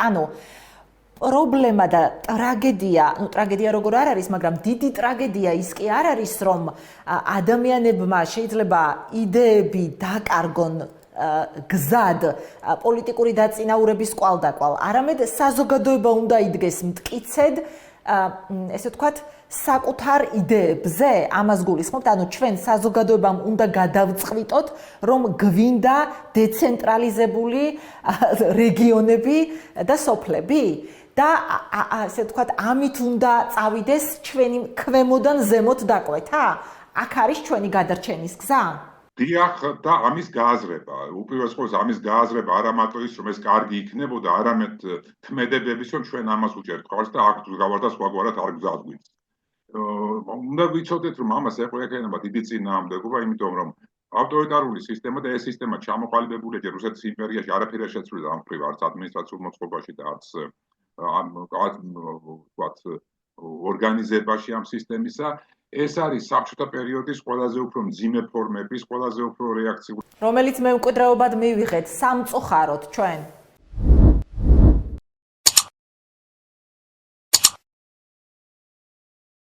ანუ პრობლემა და ტრაგედია, ტრაგედია როგორ არ არის, მაგრამ დიდი ტრაგედია ის კი არ არის, რომ ადამიანებმა შეიძლება იდეები დაკარგონ გზად პოლიტიკური დაწინაურების კვალდაკვალ, არამედ საზოგადოება უნდა იდგეს მტკიცედ, ესე ვთქვათ, საკუთარ იდეებზე, ამას გულისხმობთ, ანუ ჩვენ საზოგადოებამ უნდა გადავწყვიტოთ, რომ გვინდა დეცენტრალიზებული რეგიონები და სოფლები და ასე ვთქვათ, ამით უნდა წავიდეს ჩვენი ქვემოდან ზემოთ დაკვეთა? აქ არის ჩვენი გადარჩენის გზა? დიახ, და ამის გააზრება, უპირველეს ყოვლისა ამის გააზრება არა მარტო ის, რომ ეს კარგი იქნებოდა, არამედ თმედებების, რომ ჩვენ ამას უჭერთ ხარჯს და აქ გავარ და სხვაგვარად არ გზადგვით. უნდა ვიცოდეთ, რომ ამას ეყოლება დიდი წინააღმდეგობა, იმიტომ რომ ავტორიტარული სისტემა და ეს სისტემა ჩამოყალიბებულია ჯერ რუსეთის იმპერიაში, არაფერი არ შეცვლილა ამ მხრივ, არც ადმინისტრაციულ მოწყობაში და არც ვთქვათ ორგანიზებაში ამ სისტემისა. ეს არის საბჭოთა პერიოდის ყველაზე უფრო მძიმე ფორმების, ყველაზე უფრო რეაქციული. რომელიც მემკვიდრეობად მივიღეთ სამწუხაროდ ჩვენ.